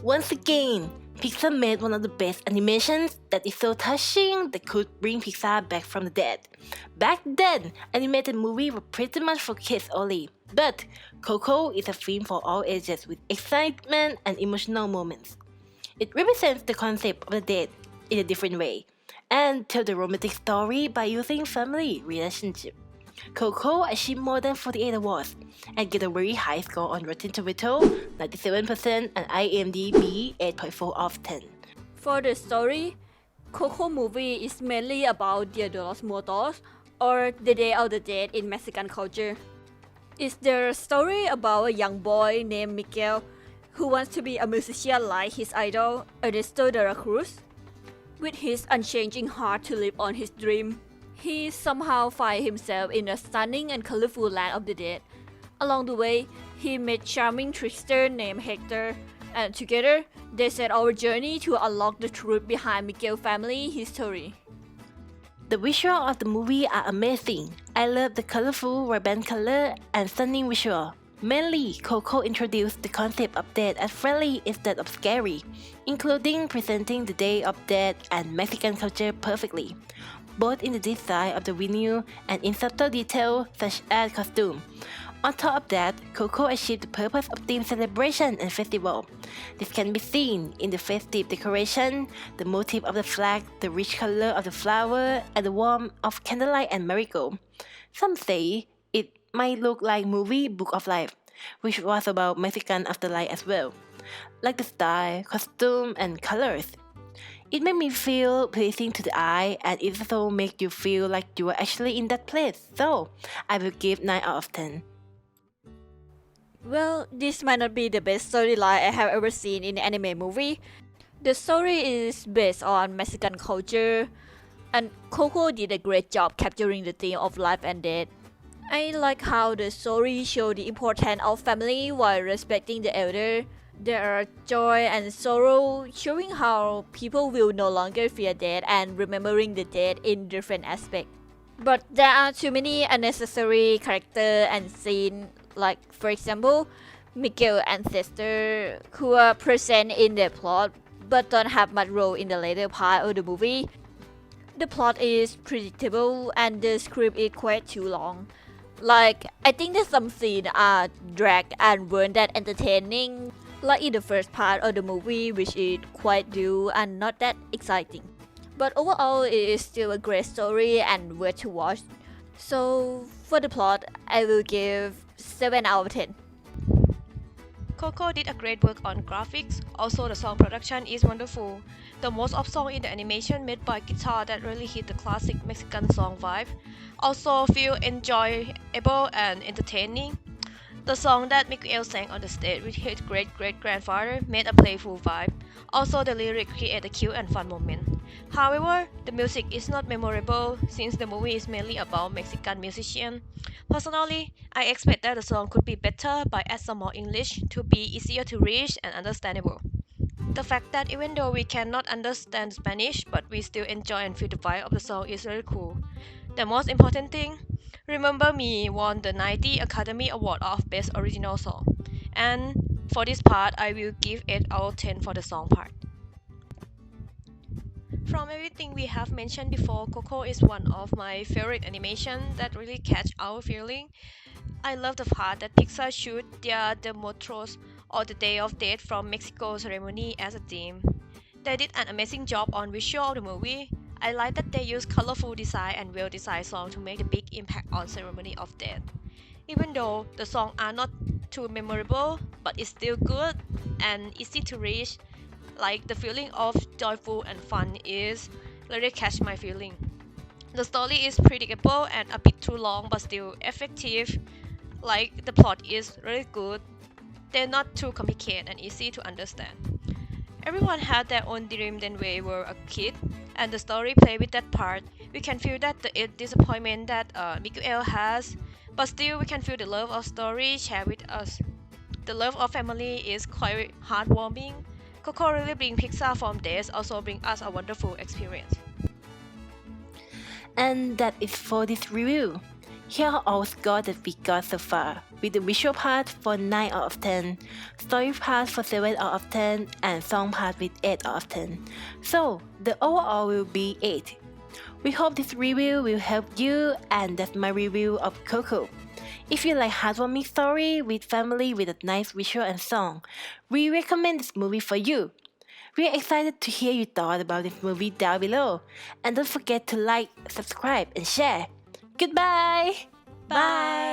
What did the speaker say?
Once again, Pixar made one of the best animations that is so touching that could bring Pixar back from the dead. Back then, animated movies were pretty much for kids only, but Coco is a film for all ages with excitement and emotional moments. It represents the concept of the dead in a different way and tells the romantic story by using family relationship. Coco achieved more than 48 awards and get a very high score on Rotten Tomatoes, 97%, and IMDb 8.4 out of 10. For the story, Coco movie is mainly about Dia de los Muertos, or the Day of the Dead in Mexican culture. It's the story about a young boy named Miguel who wants to be a musician like his idol, Ernesto de la Cruz. With his unchanging heart to live on his dream, he somehow finds himself in a stunning and colorful land of the dead. Along the way, he met charming trickster named Hector, and together, they set our journey to unlock the truth behind Miguel's family history. The visuals of the movie are amazing. I love the colorful, vibrant color and stunning visual. Mainly, Coco introduced the concept of death as friendly instead of scary, including presenting the Day of Dead and Mexican culture perfectly, both in the design of the venue and in subtle details such as costume. On top of that, Coco achieved the purpose of theme celebration and festival. This can be seen in the festive decoration, the motif of the flag, the rich color of the flower, and the warmth of candlelight and marigold. Some say it might look like movie Book of Life, which was about Mexican afterlife as well, like the style, costume, and colors. It made me feel pleasing to the eye and it also makes you feel like you are actually in that place. So, I will give 9 out of 10. Well, this might not be the best storyline I have ever seen in an anime movie. The story is based on Mexican culture, and Coco did a great job capturing the theme of life and death. I like how the story showed the importance of family while respecting the elder. There are joy and sorrow, showing how people will no longer fear death and remembering the dead in different aspects. But there are too many unnecessary characters and scenes, like for example, Miguel's ancestor who are present in the plot but don't have much role in the later part of the movie. The plot is predictable and the script is quite too long. Like, I think that some scenes are dragged and weren't that entertaining, like in the first part of the movie, which is quite dull and not that exciting. But overall, it is still a great story and worth to watch. So, for the plot, I will give 7 out of 10. Coco did a great work on graphics. Also, the song production is wonderful. The most of song in the animation made by guitar that really hit the classic Mexican song vibe. Also feel enjoyable and entertaining. The song that Miguel sang on the stage with his great-great-grandfather made a playful vibe. Also, the lyrics create a cute and fun moment. However, the music is not memorable since the movie is mainly about Mexican musicians. Personally, I expect that the song could be better by add some more English to be easier to reach and understandable. The fact that even though we cannot understand Spanish, but we still enjoy and feel the vibe of the song is really cool. The most important thing, Remember Me won the 90 Academy Award of Best Original Song. And for this part, I will give 8 out of 10 for the song part. From everything we have mentioned before, Coco is one of my favorite animations that really catch our feeling. I love the part that Pixar shoot Dia de Muertos or the Day of Dead from Mexico ceremony as a theme. They did an amazing job on visual of the movie. I like that they use colorful design and well-designed songs to make a big impact on ceremony of death. Even though the songs are not too memorable, but it's still good and easy to reach. Like the feeling of joyful and fun is really catch my feeling. The story is predictable and a bit too long but still effective. Like the plot is really good. They're not too complicated and easy to understand. Everyone had their own dream when they were a kid, and the story play with that part. We can feel that the disappointment that Miguel has, but still we can feel the love of story shared with us. The love of family is quite heartwarming. Coco really bring Pixar from days, also bring us a wonderful experience. And that is for this review. Here are all scores that we got so far. with the visual part for 9 out of 10, story part for 7 out of 10, and song part with 8 out of 10. So, the overall will be 8. We hope this review will help you, and that's my review of Coco. If you like heartwarming story with family with a nice visual and song, we recommend this movie for you. We are excited to hear your thoughts about this movie down below, and don't forget to like, subscribe, and share. Goodbye! Bye!